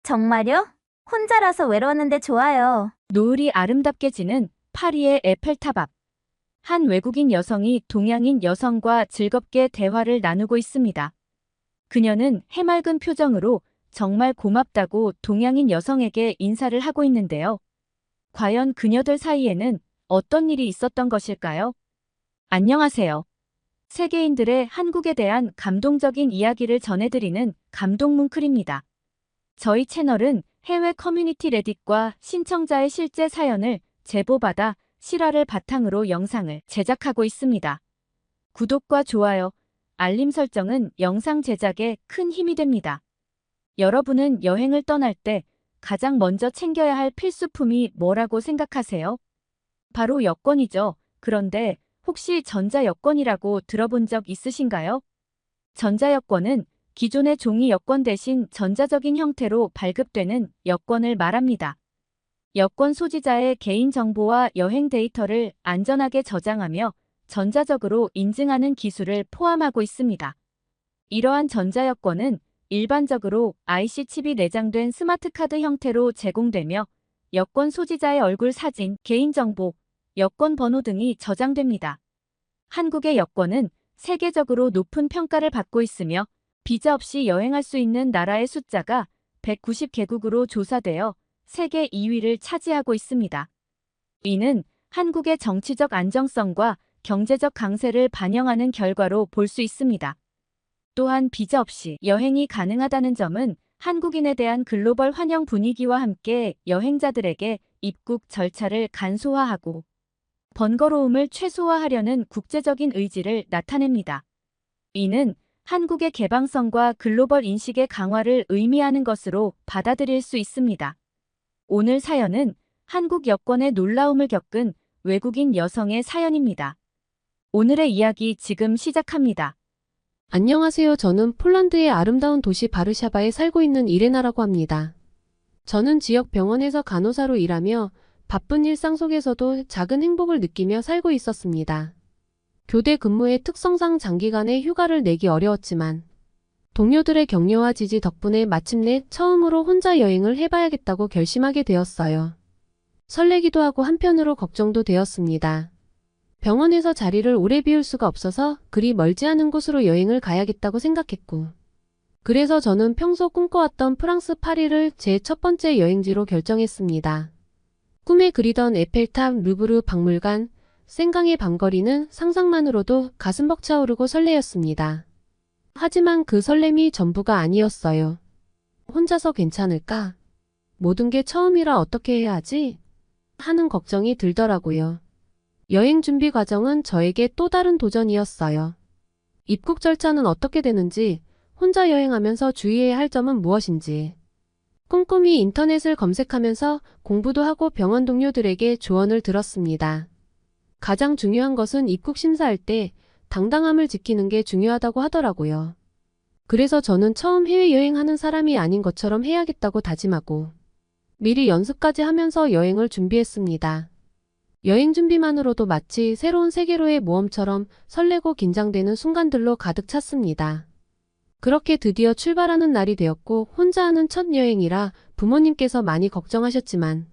정말요? 혼자라서 외로웠는데 좋아요. 노을이 아름답게 지는 파리의 에펠탑 앞. 한 외국인 여성이 동양인 여성과 즐겁게 대화를 나누고 있습니다. 그녀는 해맑은 표정으로 정말 고맙다고 동양인 여성에게 인사를 하고 있는데요. 과연 그녀들 사이에는 어떤 일이 있었던 것일까요? 안녕하세요. 세계인들의 한국에 대한 감동적인 이야기를 전해드리는 감동뭉클입니다. 저희 채널은 해외 커뮤니티 레딧과 신청자의 실제 사연을 제보받아 실화를 바탕으로 영상을 제작하고 있습니다. 구독과 좋아요, 알림 설정은 영상 제작에 큰 힘이 됩니다. 여러분은 여행을 떠날 때 가장 먼저 챙겨야 할 필수품이 뭐라고 생각하세요? 바로 여권이죠. 그런데 혹시 전자여권이라고 들어본 적 있으신가요? 전자여권은 기존의 종이 여권 대신 전자적인 형태로 발급되는 여권을 말합니다. 여권 소지자의 개인정보와 여행 데이터를 안전하게 저장하며 전자적으로 인증하는 기술을 포함하고 있습니다. 이러한 전자여권은 일반적으로 IC 칩이 내장된 스마트카드 형태로 제공되며 여권 소지자의 얼굴 사진, 개인정보, 여권 번호 등이 저장됩니다. 한국의 여권은 세계적으로 높은 평가를 받고 있으며 비자 없이 여행할 수 있는 나라의 숫자가 190개국으로 조사되어 세계 2위를 차지하고 있습니다. 이는 한국의 정치적 안정성과 경제적 강세를 반영하는 결과로 볼 수 있습니다. 또한 비자 없이 여행이 가능하다는 점은 한국인에 대한 글로벌 환영 분위기와 함께 여행자들에게 입국 절차를 간소화하고 번거로움을 최소화하려는 국제적인 의지를 나타냅니다. 이는 한국의 개방성과 글로벌 인식의 강화를 의미하는 것으로 받아들일 수 있습니다. 오늘 사연은 한국 여권의 놀라움을 겪은 외국인 여성의 사연입니다. 오늘의 이야기 지금 시작합니다. 안녕하세요. 저는 폴란드의 아름다운 도시 바르샤바에 살고 있는 이레나라고 합니다. 저는 지역 병원에서 간호사로 일하며 바쁜 일상 속에서도 작은 행복을 느끼며 살고 있었습니다. 교대 근무의 특성상 장기간의 휴가를 내기 어려웠지만 동료들의 격려와 지지 덕분에 마침내 처음으로 혼자 여행을 해봐야겠다고 결심하게 되었어요. 설레기도 하고 한편으로 걱정도 되었습니다. 병원에서 자리를 오래 비울 수가 없어서 그리 멀지 않은 곳으로 여행을 가야겠다고 생각했고, 그래서 저는 평소 꿈꿔왔던 프랑스 파리를 제 첫 번째 여행지로 결정했습니다. 꿈에 그리던 에펠탑, 루브르 박물관, 생강의 밤거리는 상상만으로도 가슴 벅차오르고 설레었습니다. 하지만 그 설렘이 전부가 아니었어요. 혼자서 괜찮을까? 모든 게 처음이라 어떻게 해야 하지? 하는 걱정이 들더라고요. 여행 준비 과정은 저에게 또 다른 도전이었어요. 입국 절차는 어떻게 되는지, 혼자 여행하면서 주의해야 할 점은 무엇인지. 꼼꼼히 인터넷을 검색하면서 공부도 하고 병원 동료들에게 조언을 들었습니다. 가장 중요한 것은 입국 심사할 때 당당함을 지키는 게 중요하다고 하더라고요. 그래서 저는 처음 해외여행하는 사람이 아닌 것처럼 해야겠다고 다짐하고 미리 연습까지 하면서 여행을 준비했습니다. 여행 준비만으로도 마치 새로운 세계로의 모험처럼 설레고 긴장되는 순간들로 가득 찼습니다. 그렇게 드디어 출발하는 날이 되었고 혼자 하는 첫 여행이라 부모님께서 많이 걱정하셨지만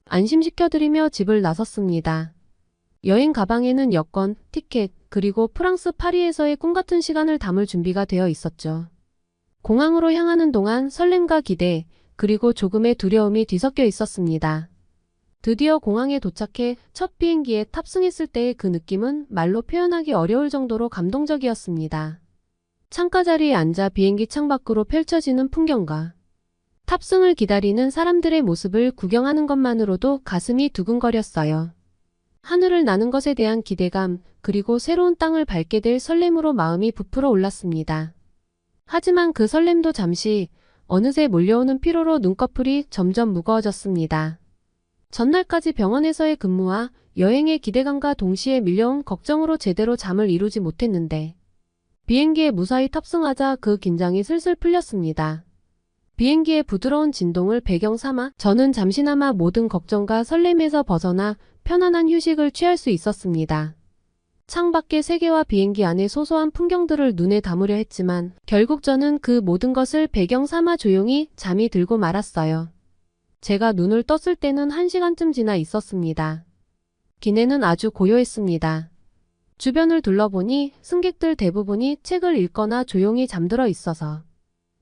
안심시켜드리며 집을 나섰습니다. 여행 가방에는 여권, 티켓, 그리고 프랑스 파리에서의 꿈같은 시간을 담을 준비가 되어 있었죠. 공항으로 향하는 동안 설렘과 기대, 그리고 조금의 두려움이 뒤섞여 있었습니다. 드디어 공항에 도착해 첫 비행기에 탑승했을 때의 그 느낌은 말로 표현하기 어려울 정도로 감동적이었습니다. 창가 자리에 앉아 비행기 창밖으로 펼쳐지는 풍경과 탑승을 기다리는 사람들의 모습을 구경하는 것만으로도 가슴이 두근거렸어요. 하늘을 나는 것에 대한 기대감, 그리고 새로운 땅을 밟게 될 설렘으로 마음이 부풀어 올랐습니다. 하지만 그 설렘도 잠시, 어느새 몰려오는 피로로 눈꺼풀이 점점 무거워졌습니다. 전날까지 병원에서의 근무와 여행의 기대감과 동시에 밀려온 걱정으로 제대로 잠을 이루지 못했는데 비행기에 무사히 탑승하자 그 긴장이 슬슬 풀렸습니다. 비행기의 부드러운 진동을 배경 삼아 저는 잠시나마 모든 걱정과 설렘에서 벗어나 편안한 휴식을 취할 수 있었습니다. 창밖의 세계와 비행기 안의 소소한 풍경들을 눈에 담으려 했지만 결국 저는 그 모든 것을 배경 삼아 조용히 잠이 들고 말았어요. 제가 눈을 떴을 때는 1시간쯤 지나 있었습니다. 기내는 아주 고요했습니다. 주변을 둘러보니 승객들 대부분이 책을 읽거나 조용히 잠들어 있어서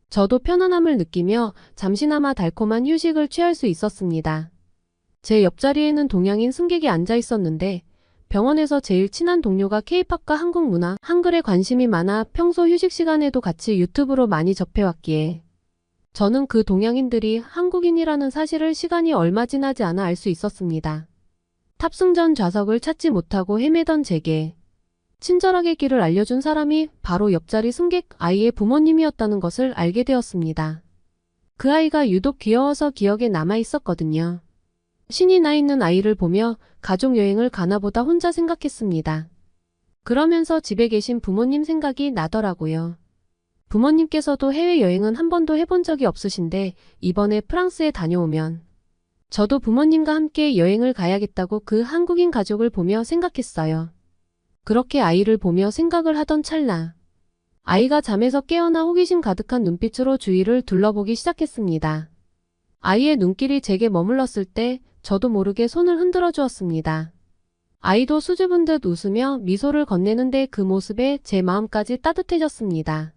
저도 편안함을 느끼며 잠시나마 달콤한 휴식을 취할 수 있었습니다. 제 옆자리에는 동양인 승객이 앉아 있었는데 병원에서 제일 친한 동료가 K-팝과 한국 문화, 한글에 관심이 많아 평소 휴식 시간에도 같이 유튜브로 많이 접해왔기에 저는 그 동양인들이 한국인이라는 사실을 시간이 얼마 지나지 않아 알 수 있었습니다. 탑승 전 좌석을 찾지 못하고 헤매던 제게 친절하게 길을 알려준 사람이 바로 옆자리 승객 아이의 부모님이었다는 것을 알게 되었습니다. 그 아이가 유독 귀여워서 기억에 남아 있었거든요. 신이 나 있는 아이를 보며 가족 여행을 가나보다 혼자 생각했습니다. 그러면서 집에 계신 부모님 생각이 나더라고요. 부모님께서도 해외여행은 한 번도 해본 적이 없으신데 이번에 프랑스에 다녀오면 저도 부모님과 함께 여행을 가야겠다고 그 한국인 가족을 보며 생각했어요. 그렇게 아이를 보며 생각을 하던 찰나 아이가 잠에서 깨어나 호기심 가득한 눈빛으로 주위를 둘러보기 시작했습니다. 아이의 눈길이 제게 머물렀을 때 저도 모르게 손을 흔들어 주었습니다. 아이도 수줍은 듯 웃으며 미소를 건네는데 그 모습에 제 마음까지 따뜻해졌습니다.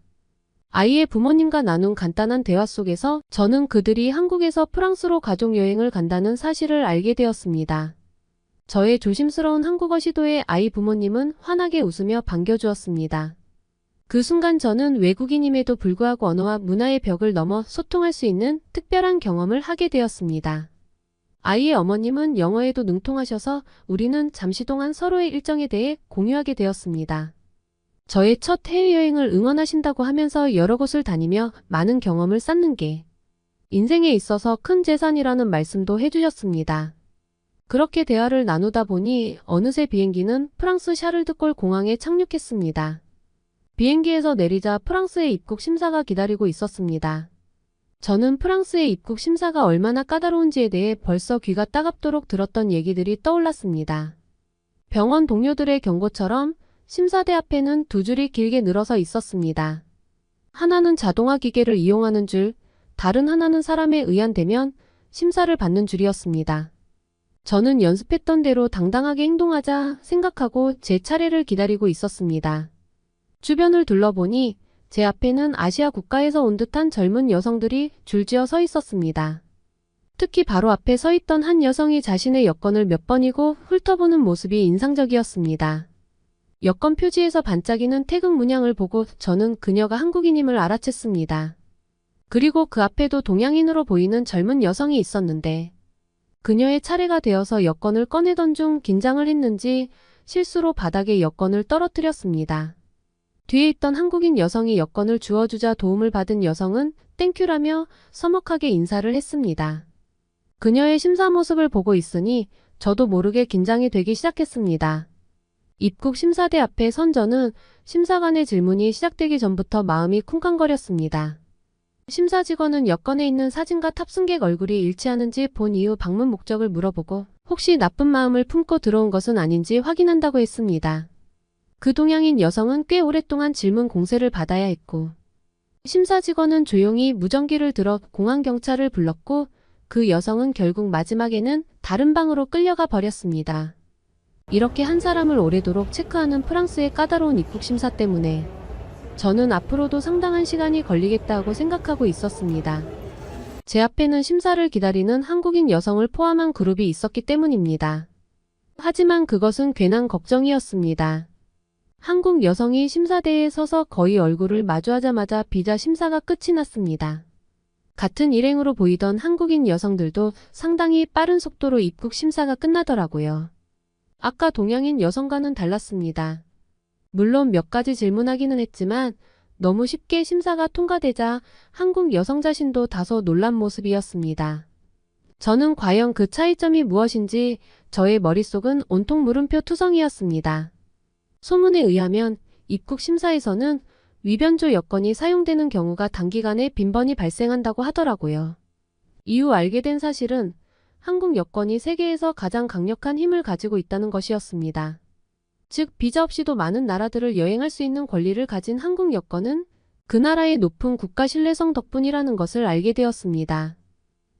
아이의 부모님과 나눈 간단한 대화 속에서 저는 그들이 한국에서 프랑스로 가족여행을 간다는 사실을 알게 되었습니다. 저의 조심스러운 한국어 시도에 아이 부모님은 환하게 웃으며 반겨주었습니다. 그 순간 저는 외국인임에도 불구하고 언어와 문화의 벽을 넘어 소통할 수 있는 특별한 경험을 하게 되었습니다. 아이의 어머님은 영어에도 능통하셔서 우리는 잠시 동안 서로의 일정에 대해 공유하게 되었습니다. 저의 첫 해외여행을 응원하신다고 하면서 여러 곳을 다니며 많은 경험을 쌓는 게 인생에 있어서 큰 재산이라는 말씀도 해주셨습니다. 그렇게 대화를 나누다 보니 어느새 비행기는 프랑스 샤를드골 공항에 착륙했습니다. 비행기에서 내리자 프랑스의 입국 심사가 기다리고 있었습니다. 저는 프랑스의 입국 심사가 얼마나 까다로운지에 대해 벌써 귀가 따갑도록 들었던 얘기들이 떠올랐습니다. 병원 동료들의 경고처럼 심사대 앞에는 두 줄이 길게 늘어서 있었습니다. 하나는 자동화 기계를 이용하는 줄, 다른 하나는 사람에 의한 대면 심사를 받는 줄이었습니다. 저는 연습했던 대로 당당하게 행동하자 생각하고 제 차례를 기다리고 있었습니다. 주변을 둘러보니 제 앞에는 아시아 국가에서 온 듯한 젊은 여성들이 줄지어 서 있었습니다. 특히 바로 앞에 서 있던 한 여성이 자신의 여권을 몇 번이고 훑어보는 모습이 인상적이었습니다. 여권 표지에서 반짝이는 태극 문양을 보고 저는 그녀가 한국인임을 알아챘습니다. 그리고 그 앞에도 동양인으로 보이는 젊은 여성이 있었는데 그녀의 차례가 되어서 여권을 꺼내던 중 긴장을 했는지 실수로 바닥에 여권을 떨어뜨렸습니다. 뒤에 있던 한국인 여성이 여권을 주워주자 도움을 받은 여성은 땡큐라며 서먹하게 인사를 했습니다. 그녀의 심사 모습을 보고 있으니 저도 모르게 긴장이 되기 시작했습니다. 입국 심사대 앞에 선 저는 심사관의 질문이 시작되기 전부터 마음이 쿵쾅거렸습니다. 심사 직원은 여권에 있는 사진과 탑승객 얼굴이 일치하는지 본 이후 방문 목적을 물어보고 혹시 나쁜 마음을 품고 들어온 것은 아닌지 확인한다고 했습니다. 그 동양인 여성은 꽤 오랫동안 질문 공세를 받아야 했고 심사 직원은 조용히 무전기를 들어 공항 경찰을 불렀고 그 여성은 결국 마지막에는 다른 방으로 끌려가 버렸습니다. 이렇게 한 사람을 오래도록 체크하는 프랑스의 까다로운 입국 심사 때문에 저는 앞으로도 상당한 시간이 걸리겠다고 생각하고 있었습니다. 제 앞에는 심사를 기다리는 한국인 여성을 포함한 그룹이 있었기 때문입니다. 하지만 그것은 괜한 걱정이었습니다. 한국 여성이 심사대에 서서 거의 얼굴을 마주하자마자 비자 심사가 끝이 났습니다. 같은 일행으로 보이던 한국인 여성들도 상당히 빠른 속도로 입국 심사가 끝나더라고요. 아까 동양인 여성과는 달랐습니다. 물론 몇 가지 질문하기는 했지만 너무 쉽게 심사가 통과되자 한국 여성 자신도 다소 놀란 모습이었습니다. 저는 과연 그 차이점이 무엇인지 저의 머릿속은 온통 물음표 투성이었습니다. 소문에 의하면 입국 심사에서는 위변조 여건이 사용되는 경우가 단기간에 빈번히 발생한다고 하더라고요. 이후 알게 된 사실은 한국 여권이 세계에서 가장 강력한 힘을 가지고 있다는 것이었습니다. 즉 비자 없이도 많은 나라들을 여행할 수 있는 권리를 가진 한국 여권은 그 나라의 높은 국가 신뢰성 덕분이라는 것을 알게 되었습니다.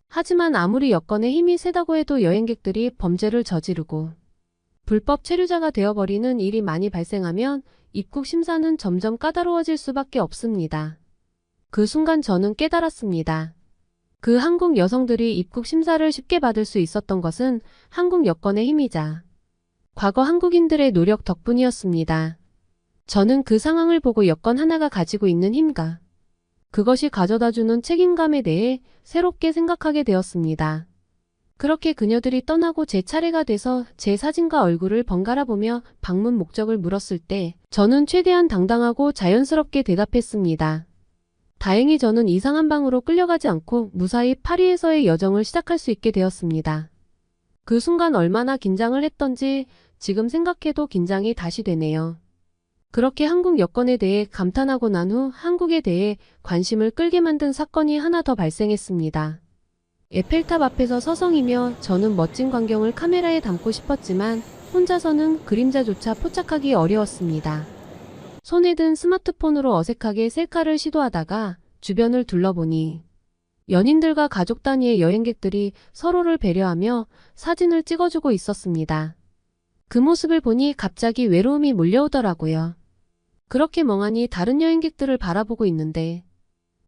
하지만 아무리 여권의 힘이 세다고 해도 여행객들이 범죄를 저지르고 불법 체류자가 되어버리는 일이 많이 발생하면 입국 심사는 점점 까다로워질 수밖에 없습니다. 그 순간 저는 깨달았습니다. 그 한국 여성들이 입국 심사를 쉽게 받을 수 있었던 것은 한국 여권의 힘이자 과거 한국인들의 노력 덕분이었습니다. 저는 그 상황을 보고 여권 하나가 가지고 있는 힘과 그것이 가져다주는 책임감에 대해 새롭게 생각하게 되었습니다. 그렇게 그녀들이 떠나고 제 차례가 돼서 제 사진과 얼굴을 번갈아 보며 방문 목적을 물었을 때 저는 최대한 당당하고 자연스럽게 대답했습니다. 다행히 저는 이상한 방으로 끌려가지 않고 무사히 파리에서의 여정을 시작할 수 있게 되었습니다. 그 순간 얼마나 긴장을 했던지 지금 생각해도 긴장이 다시 되네요. 그렇게 한국 여권에 대해 감탄하고 난 후 한국에 대해 관심을 끌게 만든 사건이 하나 더 발생했습니다. 에펠탑 앞에서 서성이며 저는 멋진 광경을 카메라에 담고 싶었지만 혼자서는 그림자조차 포착하기 어려웠습니다. 손에 든 스마트폰으로 어색하게 셀카를 시도하다가 주변을 둘러보니 연인들과 가족 단위의 여행객들이 서로를 배려하며 사진을 찍어주고 있었습니다. 그 모습을 보니 갑자기 외로움이 몰려오더라고요. 그렇게 멍하니 다른 여행객들을 바라보고 있는데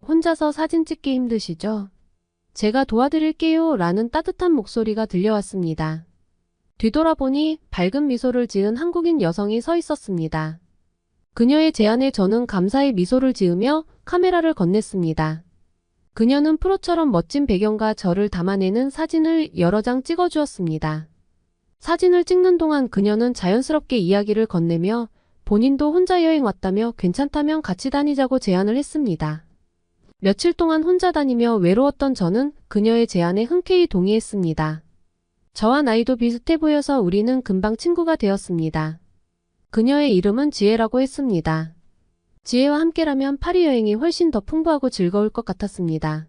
혼자서 사진 찍기 힘드시죠? 제가 도와드릴게요 라는 따뜻한 목소리가 들려왔습니다. 뒤돌아보니 밝은 미소를 지은 한국인 여성이 서 있었습니다. 그녀의 제안에 저는 감사의 미소를 지으며 카메라를 건넸습니다. 그녀는 프로처럼 멋진 배경과 저를 담아내는 사진을 여러 장 찍어주었습니다. 사진을 찍는 동안 그녀는 자연스럽게 이야기를 건네며 본인도 혼자 여행 왔다며 괜찮다면 같이 다니자고 제안을 했습니다. 며칠 동안 혼자 다니며 외로웠던 저는 그녀의 제안에 흔쾌히 동의했습니다. 저와 나이도 비슷해 보여서 우리는 금방 친구가 되었습니다. 그녀의 이름은 지혜라고 했습니다. 지혜와 함께라면 파리 여행이 훨씬 더 풍부하고 즐거울 것 같았습니다.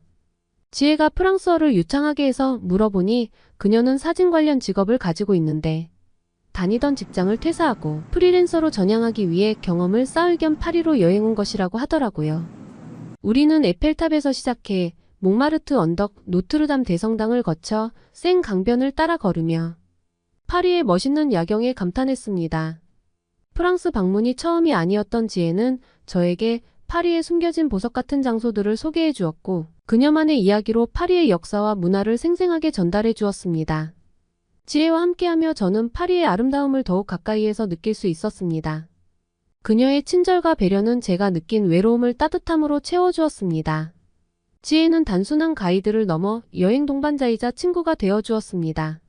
지혜가 프랑스어를 유창하게 해서 물어보니 그녀는 사진 관련 직업을 가지고 있는데 다니던 직장을 퇴사하고 프리랜서로 전향하기 위해 경험을 쌓을 겸 파리로 여행 온 것이라고 하더라고요. 우리는 에펠탑에서 시작해 몽마르트 언덕, 노트르담 대성당을 거쳐 생 강변을 따라 걸으며 파리의 멋있는 야경에 감탄했습니다. 프랑스 방문이 처음이 아니었던 지혜는 저에게 파리에 숨겨진 보석 같은 장소들을 소개해 주었고 그녀만의 이야기로 파리의 역사와 문화를 생생하게 전달해 주었습니다. 지혜와 함께하며 저는 파리의 아름다움을 더욱 가까이에서 느낄 수 있었습니다. 그녀의 친절과 배려는 제가 느낀 외로움을 따뜻함으로 채워주었습니다. 지혜는 단순한 가이드를 넘어 여행 동반자이자 친구가 되어주었습니다.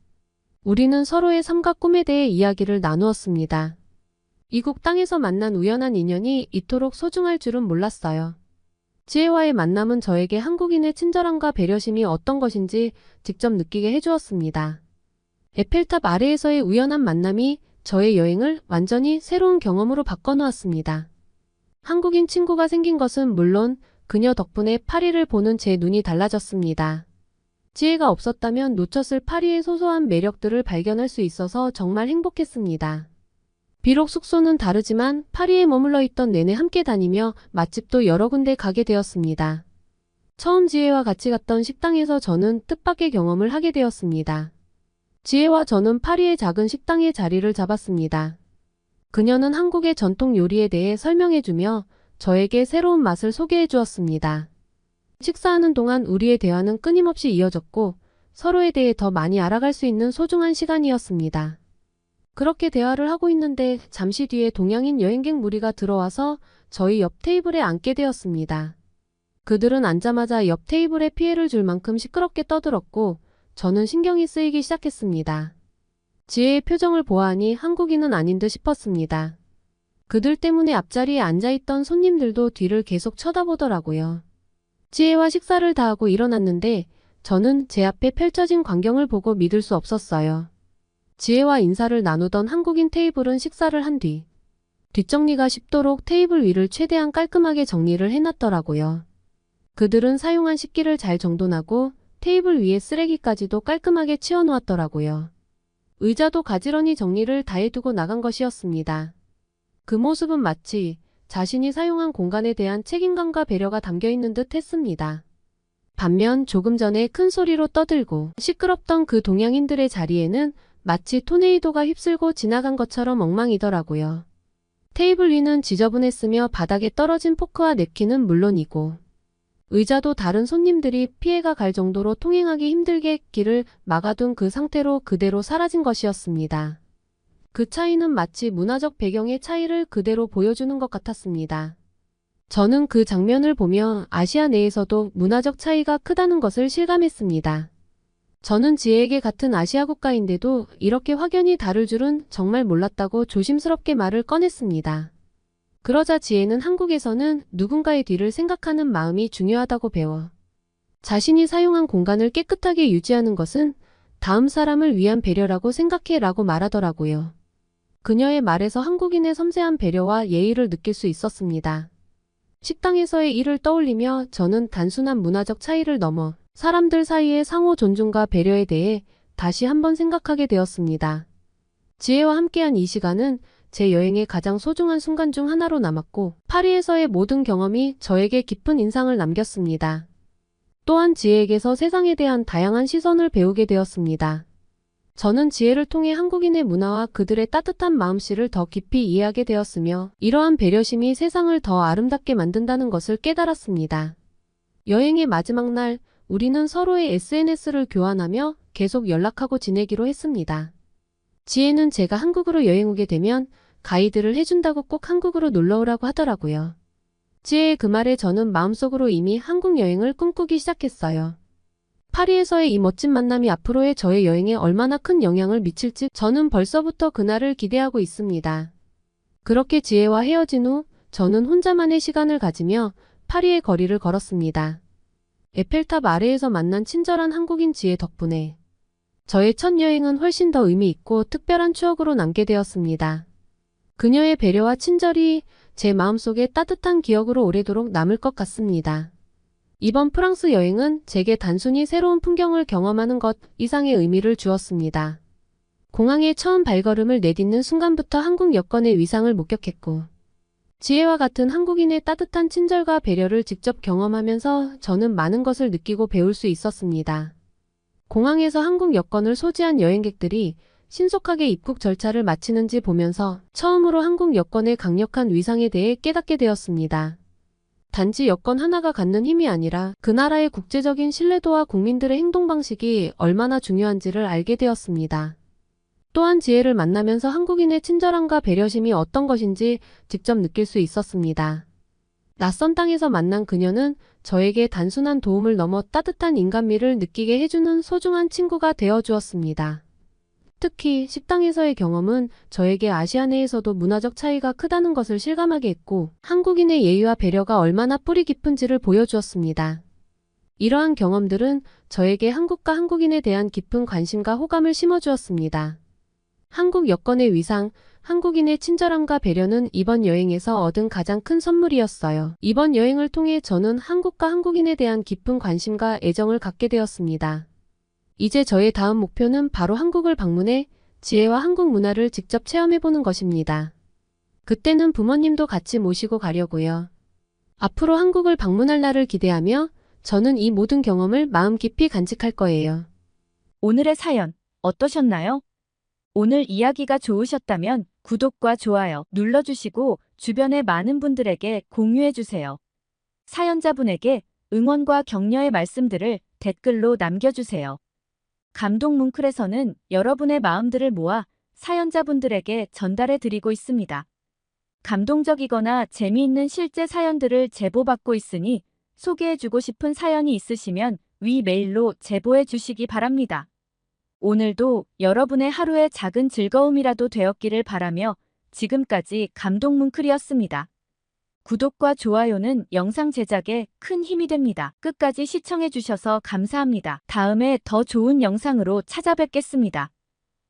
우리는 서로의 삶과 꿈에 대해 이야기를 나누었습니다. 이국 땅에서 만난 우연한 인연이 이토록 소중할 줄은 몰랐어요. 지혜와의 만남은 저에게 한국인의 친절함과 배려심이 어떤 것인지 직접 느끼게 해주었습니다. 에펠탑 아래에서의 우연한 만남이 저의 여행을 완전히 새로운 경험으로 바꿔놓았습니다. 한국인 친구가 생긴 것은 물론 그녀 덕분에 파리를 보는 제 눈이 달라졌습니다. 지혜가 없었다면 놓쳤을 파리의 소소한 매력들을 발견할 수 있어서 정말 행복했습니다. 비록 숙소는 다르지만 파리에 머물러 있던 내내 함께 다니며 맛집도 여러 군데 가게 되었습니다. 처음 지혜와 같이 갔던 식당에서 저는 뜻밖의 경험을 하게 되었습니다. 지혜와 저는 파리의 작은 식당에 자리를 잡았습니다. 그녀는 한국의 전통 요리에 대해 설명해주며 저에게 새로운 맛을 소개해 주었습니다. 식사하는 동안 우리의 대화는 끊임없이 이어졌고 서로에 대해 더 많이 알아갈 수 있는 소중한 시간이었습니다. 그렇게 대화를 하고 있는데 잠시 뒤에 동양인 여행객 무리가 들어와서 저희 옆 테이블에 앉게 되었습니다. 그들은 앉자마자 옆 테이블에 피해를 줄 만큼 시끄럽게 떠들었고 저는 신경이 쓰이기 시작했습니다. 지혜의 표정을 보아하니 한국인은 아닌 듯 싶었습니다. 그들 때문에 앞자리에 앉아있던 손님들도 뒤를 계속 쳐다보더라고요. 지혜와 식사를 다 하고 일어났는데 저는 제 앞에 펼쳐진 광경을 보고 믿을 수 없었어요. 지혜와 인사를 나누던 한국인 테이블은 식사를 한 뒤 뒷정리가 쉽도록 테이블 위를 최대한 깔끔하게 정리를 해놨더라고요. 그들은 사용한 식기를 잘 정돈하고 테이블 위에 쓰레기까지도 깔끔하게 치워놓았더라고요. 의자도 가지런히 정리를 다해두고 나간 것이었습니다. 그 모습은 마치 자신이 사용한 공간에 대한 책임감과 배려가 담겨있는 듯 했습니다. 반면 조금 전에 큰 소리로 떠들고 시끄럽던 그 동양인들의 자리에는 마치 토네이도가 휩쓸고 지나간 것처럼 엉망이더라고요. 테이블 위는 지저분했으며 바닥에 떨어진 포크와 냅킨은 물론이고 의자도 다른 손님들이 피해가 갈 정도로 통행하기 힘들게 길을 막아둔 그 상태로 그대로 사라진 것이었습니다. 그 차이는 마치 문화적 배경의 차이를 그대로 보여주는 것 같았습니다. 저는 그 장면을 보며 아시아 내에서도 문화적 차이가 크다는 것을 실감했습니다. 저는 지혜에게 같은 아시아 국가인데도 이렇게 확연히 다를 줄은 정말 몰랐다고 조심스럽게 말을 꺼냈습니다. 그러자 지혜는 한국에서는 누군가의 뒤를 생각하는 마음이 중요하다고 배워 자신이 사용한 공간을 깨끗하게 유지하는 것은 다음 사람을 위한 배려라고 생각해 라고 말하더라고요. 그녀의 말에서 한국인의 섬세한 배려와 예의를 느낄 수 있었습니다. 식당에서의 일을 떠올리며 저는 단순한 문화적 차이를 넘어 사람들 사이의 상호 존중과 배려에 대해 다시 한번 생각하게 되었습니다. 지혜와 함께한 이 시간은 제 여행의 가장 소중한 순간 중 하나로 남았고 파리에서의 모든 경험이 저에게 깊은 인상을 남겼습니다. 또한 지혜에게서 세상에 대한 다양한 시선을 배우게 되었습니다. 저는 지혜를 통해 한국인의 문화와 그들의 따뜻한 마음씨를 더 깊이 이해하게 되었으며 이러한 배려심이 세상을 더 아름답게 만든다는 것을 깨달았습니다. 여행의 마지막 날 우리는 서로의 SNS를 교환하며 계속 연락하고 지내기로 했습니다. 지혜는 제가 한국으로 여행 오게 되면 가이드를 해준다고 꼭 한국으로 놀러오라고 하더라고요. 지혜의 그 말에 저는 마음속으로 이미 한국 여행을 꿈꾸기 시작했어요. 파리에서의 이 멋진 만남이 앞으로의 저의 여행에 얼마나 큰 영향을 미칠지 저는 벌써부터 그날을 기대하고 있습니다. 그렇게 지혜와 헤어진 후 저는 혼자만의 시간을 가지며 파리의 거리를 걸었습니다. 에펠탑 아래에서 만난 친절한 한국인 지혜 덕분에 저의 첫 여행은 훨씬 더 의미 있고 특별한 추억으로 남게 되었습니다. 그녀의 배려와 친절이 제 마음속에 따뜻한 기억으로 오래도록 남을 것 같습니다. 이번 프랑스 여행은 제게 단순히 새로운 풍경을 경험하는 것 이상의 의미를 주었습니다. 공항에 처음 발걸음을 내딛는 순간부터 한국 여권의 위상을 목격했고 지혜와 같은 한국인의 따뜻한 친절과 배려를 직접 경험하면서 저는 많은 것을 느끼고 배울 수 있었습니다. 공항에서 한국 여권을 소지한 여행객들이 신속하게 입국 절차를 마치는지 보면서 처음으로 한국 여권의 강력한 위상에 대해 깨닫게 되었습니다. 단지 여권 하나가 갖는 힘이 아니라 그 나라의 국제적인 신뢰도와 국민들의 행동 방식이 얼마나 중요한지를 알게 되었습니다. 또한 지혜를 만나면서 한국인의 친절함과 배려심이 어떤 것인지 직접 느낄 수 있었습니다. 낯선 땅에서 만난 그녀는 저에게 단순한 도움을 넘어 따뜻한 인간미를 느끼게 해주는 소중한 친구가 되어 주었습니다. 특히 식당에서의 경험은 저에게 아시아 내에서도 문화적 차이가 크다는 것을 실감하게 했고 한국인의 예의와 배려가 얼마나 뿌리 깊은지를 보여주었습니다. 이러한 경험들은 저에게 한국과 한국인에 대한 깊은 관심과 호감을 심어주었습니다. 한국 여권의 위상, 한국인의 친절함과 배려는 이번 여행에서 얻은 가장 큰 선물이었어요. 이번 여행을 통해 저는 한국과 한국인에 대한 깊은 관심과 애정을 갖게 되었습니다. 이제 저의 다음 목표는 바로 한국을 방문해 지혜와 한국 문화를 직접 체험해보는 것입니다. 그때는 부모님도 같이 모시고 가려고요. 앞으로 한국을 방문할 날을 기대하며 저는 이 모든 경험을 마음 깊이 간직할 거예요. 오늘의 사연 어떠셨나요? 오늘 이야기가 좋으셨다면 구독과 좋아요 눌러주시고 주변의 많은 분들에게 공유해주세요. 사연자분에게 응원과 격려의 말씀들을 댓글로 남겨주세요. 감동 뭉클에서는 여러분의 마음들을 모아 사연자분들에게 전달해드리고 있습니다. 감동적이거나 재미있는 실제 사연들을 제보받고 있으니 소개해주고 싶은 사연이 있으시면 위 메일로 제보해주시기 바랍니다. 오늘도 여러분의 하루의 작은 즐거움이라도 되었기를 바라며 지금까지 감동 뭉클이었습니다. 구독과 좋아요는 영상 제작에 큰 힘이 됩니다. 끝까지 시청해주셔서 감사합니다. 다음에 더 좋은 영상으로 찾아뵙겠습니다.